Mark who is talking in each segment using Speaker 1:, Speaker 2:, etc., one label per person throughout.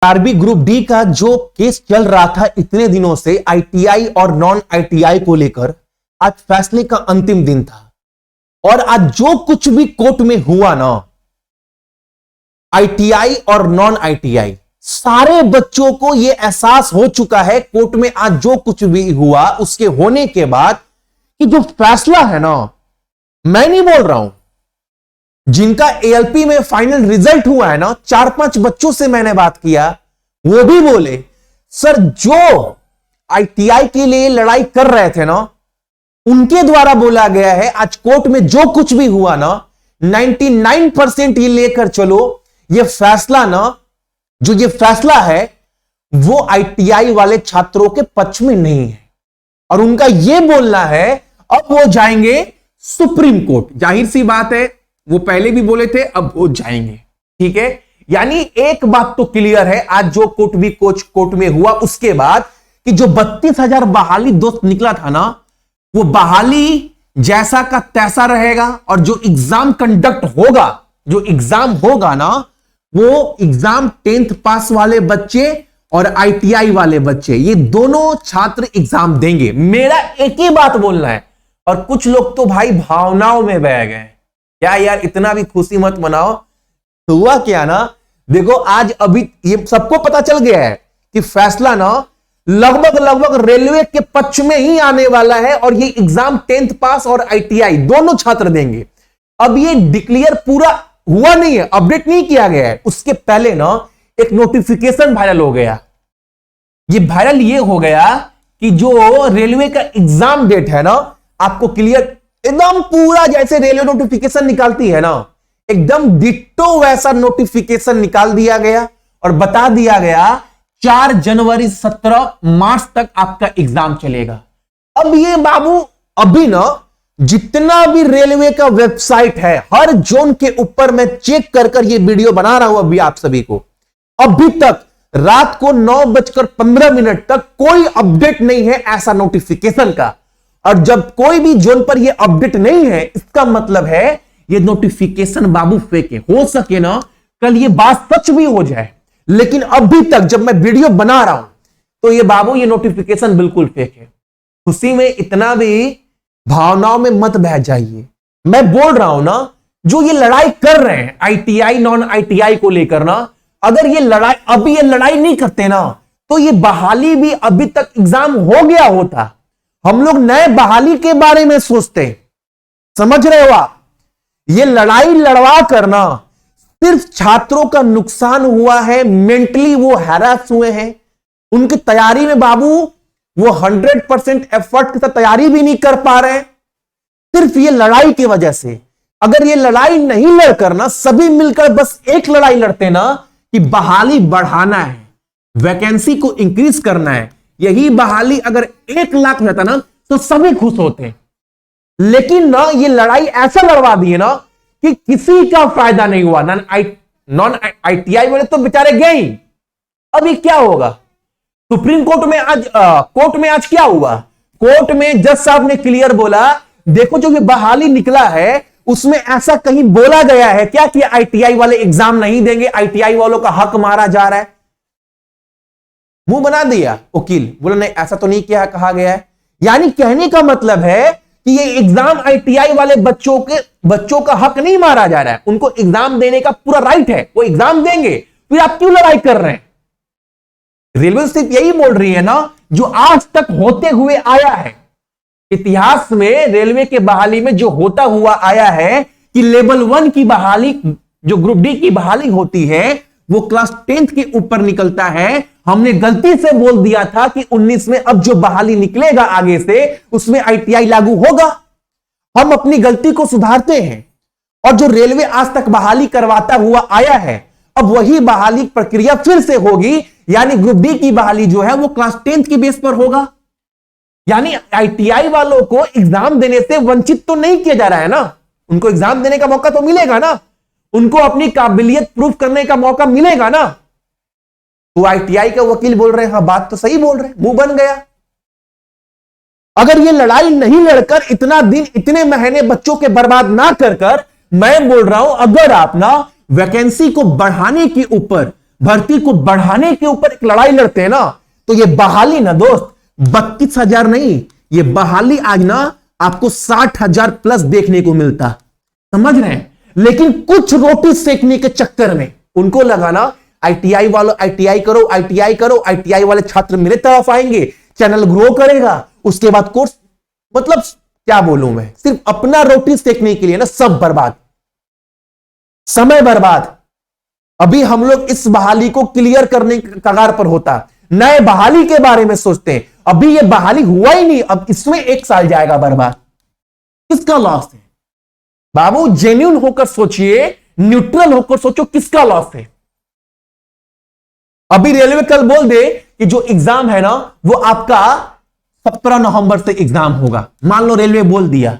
Speaker 1: RB group D का जो case चल रहा था इतने दिनों से आईटीआई और नॉन आईटीआई को लेकर, आज फैसले का अंतिम दिन था। और आज जो कुछ भी कोर्ट में हुआ ना, आईटीआई और नॉन आईटीआई सारे बच्चों को यह एहसास हो चुका है कोर्ट में आज जो कुछ भी हुआ उसके होने के बाद कि जो फैसला है ना, मैं नहीं बोल रहा हूं, जिनका एएलपी में फाइनल रिजल्ट हुआ है ना, 4-5 बच्चों से मैंने बात किया, वो भी बोले सर जो आईटीआई के लिए लड़ाई कर रहे थे ना, उनके द्वारा बोला गया है आज कोर्ट में जो कुछ भी हुआ ना, 99% ये लेकर चलो, ये फैसला ना, जो ये फैसला है वो आईटीआई वाले छात्रों के पक्ष में नहीं है। और उनका ये बोलना है अब वो जाएंगे सुप्रीम कोर्ट। जाहिर सी बात है, वो पहले भी बोले थे, अब वो जाएंगे। ठीक है, यानी एक बात तो क्लियर है, आज जो कोर्ट में हुआ उसके बाद कि जो 32,000 बहाली दोस्त निकला था ना, वो बहाली जैसा का तैसा रहेगा। और जो एग्जाम कंडक्ट होगा, जो एग्जाम होगा ना, वो एग्जाम 10th पास वाले बच्चे और आईटीआई वाले बच्चे, ये दोनों छात्र एग्जाम देंगे। मेरा एक ही बात बोलना है। और कुछ लोग तो भाई भावनाओं में बह गए, क्या यार इतना भी खुशी मत मनाओ। तो हुआ क्या ना, देखो आज अभी ये सबको पता चल गया है कि फैसला ना लगभग रेलवे के पक्ष में ही आने वाला है। और ये एग्जाम 10th पास और आईटीआई दोनों छात्र देंगे। अब ये डिक्लेयर पूरा हुआ नहीं है, अपडेट नहीं किया गया है। उसके पहले ना एक नोटिफिकेशन वायरल हो गया। ये वायरल ये हो गया कि जो रेलवे का एग्जाम डेट है ना, आपको क्लियर एकदम पूरा जैसे रेलवे नोटिफिकेशन निकालती है ना, एकदम डिट्टो वैसा नोटिफिकेशन निकाल दिया गया और बता दिया गया 4 जनवरी 17 मार्च तक आपका एग्जाम चलेगा। अब ये बाबू अभी ना जितना भी रेलवे का वेबसाइट है, हर जोन के ऊपर मैं चेक कर ये वीडियो बना रहा हूं अभी आप सभी को, अभी तक रात को 9:15 तक कोई अपडेट नहीं है ऐसा नोटिफिकेशन का। और जब कोई भी जोन पर यह अपडेट नहीं है, इसका मतलब है ये नोटिफिकेशन बाबू फेक है। हो सके ना कल ये बात सच भी हो जाए, लेकिन अभी तक जब मैं वीडियो बना रहा हूं तो ये बाबू ये नोटिफिकेशन बिल्कुल फेक है। खुशी में इतना भी भावनाओं में मत बह जाइए। मैं बोल रहा हूं ना, जो ये लड़ाई कर रहे हैं आईटीआई नॉन आईटीआई को लेकर ना, अगर ये लड़ाई अभी ये लड़ाई नहीं करते ना, तो ये बहाली भी अभी तक एग्जाम हो गया होता। हम लोग नए बहाली के बारे में सोचते, समझ रहे हो आप? ये लड़ाई लड़वा करना सिर्फ छात्रों का नुकसान हुआ है, मेंटली वो हैरास हुए हैं। उनकी तैयारी में बाबू वो 100% एफर्ट के साथ तैयारी भी नहीं कर पा रहे, सिर्फ ये लड़ाई की वजह से। अगर ये लड़ाई नहीं लड़कर ना, सभी मिलकर बस एक लड़ाई लड़ते ना कि बहाली बढ़ाना है, वैकेंसी को इंक्रीज करना है, यही बहाली अगर 1 लाख रहता ना तो सभी खुश होते। लेकिन ना ये लड़ाई ऐसा लड़वा दी है ना कि किसी का फायदा नहीं हुआ। नॉन आईटीआई वाले तो बेचारे गए ही। अब ये क्या होगा? सुप्रीम कोर्ट में आज क्या हुआ? कोर्ट में जज साहब ने क्लियर बोला, देखो जो ये बहाली निकला है उसमें ऐसा कहीं बोला गया है क्या कि आईटीआई वाले एग्जाम नहीं देंगे, आईटीआई वालों का हक मारा जा रहा है? मुंह बना दिया वकील, बोला नहीं ऐसा तो नहीं किया कहा गया है। यानी कहने का मतलब है कि ये एग्जाम आईटीआई वाले बच्चों का हक नहीं मारा जा रहा है, उनको एग्जाम देने का पूरा राइट है, वो एग्जाम देंगे। फिर आप क्यों लड़ाई कर रहे हैं? रेलवे सिर्फ यही बोल रही है ना जो आज तक होते हुए आया है। इतिहास में रेलवे के बहाली में जो होता हुआ आया है कि लेवल 1 की बहाली, जो ग्रुप डी की बहाली होती है, वो क्लास 10th के ऊपर निकलता है। हमने गलती से बोल दिया था कि 19 में अब जो बहाली निकलेगा आगे से उसमें आईटीआई लागू होगा। हम अपनी गलती को सुधारते हैं। और जो रेलवे आज तक बहाली करवाता हुआ आया है, अब वही बहाली प्रक्रिया फिर से होगी। यानी ग्रुप डी की बहाली जो है वो क्लास 10th के बेस पर होगा। यानी आईटीआई वालों को एग्जाम देने से वंचित तो नहीं किया जा रहा है ना, उनको एग्जाम देने का मौका तो मिलेगा ना, उनको अपनी काबिलियत प्रूफ करने का मौका मिलेगा ना। तो आईटीआई का वकील बोल रहे हैं हाँ बात तो सही बोल रहे हैं, मुंह बन गया। अगर ये लड़ाई नहीं लड़कर इतना दिन इतने महीने बच्चों के बर्बाद ना कर मैं बोल रहा हूं, अगर आप ना वैकेंसी को बढ़ाने के ऊपर भर्ती को बढ़ाने के ऊपर एक लड़ाई लड़ते हैं ना, तो ये बहाली ना दोस्त 32,000 नहीं, ये बहाली आज ना आपको 60,000 प्लस देखने को मिलता। समझ रहे हैं? लेकिन कुछ रोटी सेकने के चक्कर में उनको लगा ना आईटीआई वालों आईटीआई करो, आईटीआई करो, आईटीआई वाले छात्र मेरे तरफ आएंगे, चैनल ग्रो करेगा, उसके बाद कोर्स, मतलब क्या बोलूं मैं, सिर्फ अपना रोटी सेकने के लिए ना सब बर्बाद, समय बर्बाद। अभी हम लोग इस बहाली को क्लियर करने के कगार पर होता, नए बहाली के बारे में सोचते हैं। अभी ये बहाली हुआ ही नहीं, अब इसमें 1 साल जाएगा बर्बाद। किसका लॉस है बाबू? जेन्युइन होकर सोचिए, न्यूट्रल होकर सोचो, किसका लॉस है? अभी रेलवे कल बोल दे कि जो एग्जाम है ना वो आपका 17 नवंबर से एग्जाम होगा, मान लो रेलवे बोल दिया,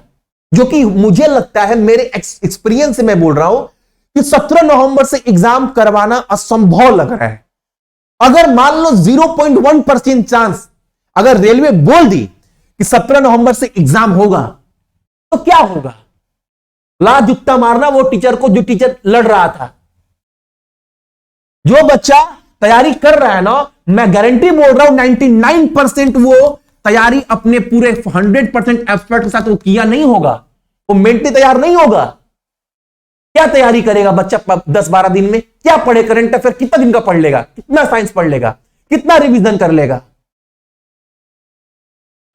Speaker 1: जो कि मुझे लगता है, मेरे एक्सपीरियंस से मैं बोल रहा हूं कि 17 नवंबर से एग्जाम करवाना असंभव लग रहा है। अगर मान लो 0.1% चांस अगर रेलवे बोल दी कि 17 नवंबर से एग्जाम होगा, तो क्या होगा? ला जुत्ता मारना वो टीचर को, जो टीचर लड़ रहा था। जो बच्चा तैयारी कर रहा है ना, मैं गारंटी बोल रहा हूं 99% वो तैयारी अपने पूरे 100% एफर्ट के साथ वो किया नहीं होगा, वो मेंटली तैयार नहीं होगा। क्या तैयारी करेगा बच्चा 10-12 दिन में? क्या पढ़े? करंट अफेयर कितना दिन का पढ़ लेगा? कितना साइंस पढ़ लेगा? कितना रिवीजन कर लेगा?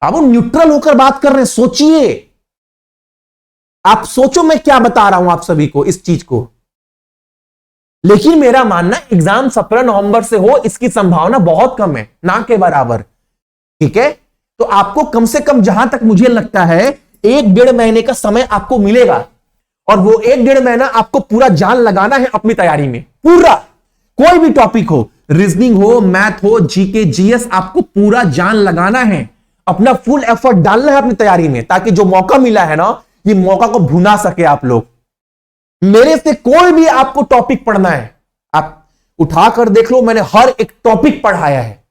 Speaker 1: अब वो न्यूट्रल होकर बात कर रहे हैं, सोचिए। आप सोचो मैं क्या बता रहा हूं आप सभी को इस चीज को। लेकिन मेरा मानना एग्जाम 17 नवंबर से हो, इसकी संभावना बहुत कम है, ना के बराबर। ठीक है, तो आपको कम से कम, जहां तक मुझे लगता है, 1-1.5 महीने का समय आपको मिलेगा, और वो 1-1.5 महीना आपको पूरा जान लगाना है अपनी तैयारी में। पूरा, कोई भी टॉपिक हो, रीजनिंग हो, मैथ हो, जीके, जीएस, आपको पूरा जान लगाना है, अपना फुल एफर्ट डालना है अपनी तैयारी में, ताकि जो मौका मिला है ना, ये मौका को भुना सके आप लोग। मेरे से कोई भी आपको टॉपिक पढ़ना है, आप उठाकर देख लो, मैंने हर एक टॉपिक पढ़ाया है।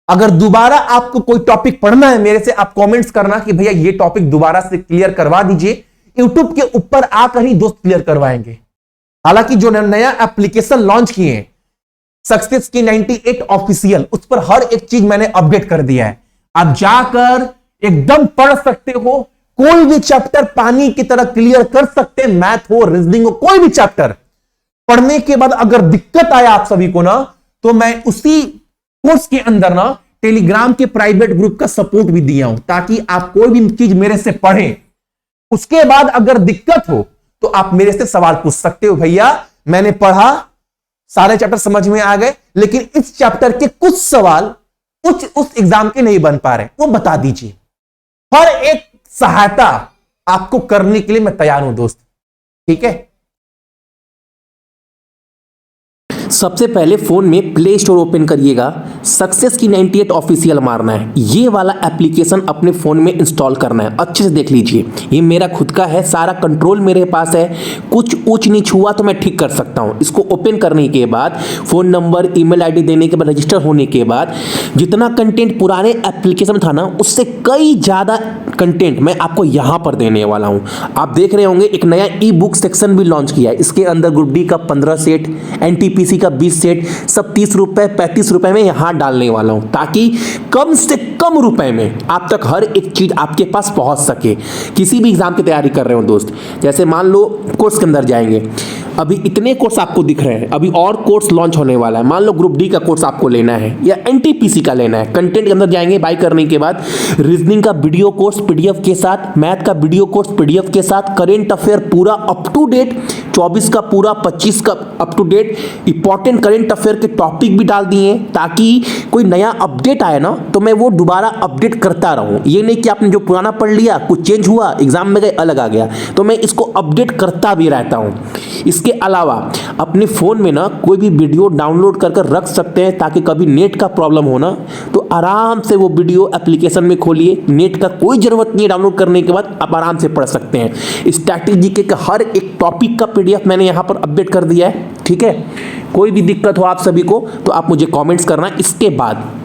Speaker 1: अगर दोबारा आपको कोई टॉपिक पढ़ना है मेरे से, आप कमेंट्स करना कि भैया ये टॉपिक दोबारा से क्लियर करवा दीजिए। यूट्यूब के ऊपर आकर ही दोस्त क्लियर करवाएंगे। हालांकि जो नया एप्लीकेशन लॉन्च किए हैं, सक्सेस की 98 ऑफिशियल, उस पर हर एक चीज मैंने अपडेट कर दिया है। आप जाकर एकदम पढ़ सकते हो, कोई भी चैप्टर पानी की तरह क्लियर कर सकते हैं, मैथ हो, रीजनिंग हो, कोई भी चैप्टर पढ़ने के बाद अगर दिक्कत आया आप सभी को ना, तो मैं उसी कोर्स के अंदर ना टेलीग्राम के प्राइवेट ग्रुप का सपोर्ट भी दिया हूं, ताकि आप कोई भी चीज मेरे से पढ़ें, उसके बाद अगर दिक्कत हो तो आप मेरे से सवाल पूछ सकते हो। भैया मैंने पढ़ा, सारे चैप्टर समझ में आ गए, लेकिन इस चैप्टर के कुछ सवाल उस एग्जाम के नहीं बन पा रहे, वो बता दीजिए। हर एक सहायता आपको करने के लिए मैं तैयार हूं दोस्त। ठीक है,
Speaker 2: सबसे पहले फोन में प्ले स्टोर ओपन करिएगा, सक्सेस की 98 ऑफिशियल मारना है, ये वाला एप्लीकेशन अपने फोन में इंस्टॉल करना है। अच्छे से देख लीजिए, ये मेरा खुद का है, सारा कंट्रोल मेरे पास है, कुछ ऊंच नीच हुआ तो मैं ठीक कर सकता हूं। इसको ओपन करने के बाद फोन नंबर, ईमेल आईडी देने के बाद, रजिस्टर होने के बाद, जितना कंटेंट पुराने एप्लीकेशन था ना, उससे कई ज्यादा कंटेंट मैं आपको यहां पर देने वाला हूं। आप देख रहे होंगे एक नया ई बुक सेक्शन भी लॉन्च किया है। इसके अंदर ग्रुप डी का 15 सेट, एनटीपीसी का 20 सेट, सब 30 रुपए 35 रुपए में यहां डालने वाला हूं, ताकि कम से कम रुपए में आप तक हर एक चीज आपके पास पहुंच सके। किसी भी एग्जाम की तैयारी कर रहे हो दोस्त, जैसे मान लो कोर्स के अंदर जाएंगे, अभी इतने कोर्स आपको दिख रहे हैं, अभी और कोर्स लॉन्च होने वाला है। मान लो ग्रुप डी का कोर्स आपको लेना है या एनटीपीसी का लेना है, कंटेंट के अंदर जाएंगे, बाय करने के बाद रीजनिंग का वीडियो कोर्स पीडीएफ के साथ, मैथ का वीडियो कोर्स पीडीएफ के साथ, करेंट अफेयर पूरा अप टू डेट, 24 का पूरा, 25 का up to date, important current affair के टॉपिक भी डाल दिए, ताकि कोई नया अपडेट आए ना तो मैं वो दोबारा अपडेट करता रहूं। ये नहीं कि आपने जो पुराना पढ़ लिया, कुछ चेंज हुआ, एग्जाम में गए अलग आ गया, तो मैं इसको अपडेट करता भी रहता हूं। इसके अलावा अपने फोन में ना कोई भी वीडियो डाउनलोड कर रख सकते हैं, ताकि कभी नेट का प्रॉब्लम हो ना तो आराम से वो वीडियो एप्लीकेशन में खोलिए, नेट का कोई जरूरत नहीं है, डाउनलोड करने के बाद आप आराम से पढ़ सकते हैं। स्टैटिक जीके का हर एक टॉपिक का पीडीएफ मैंने यहां पर अपडेट कर दिया है। ठीक है, कोई भी दिक्कत हो आप सभी को तो आप मुझे कमेंट्स करना। इसके बाद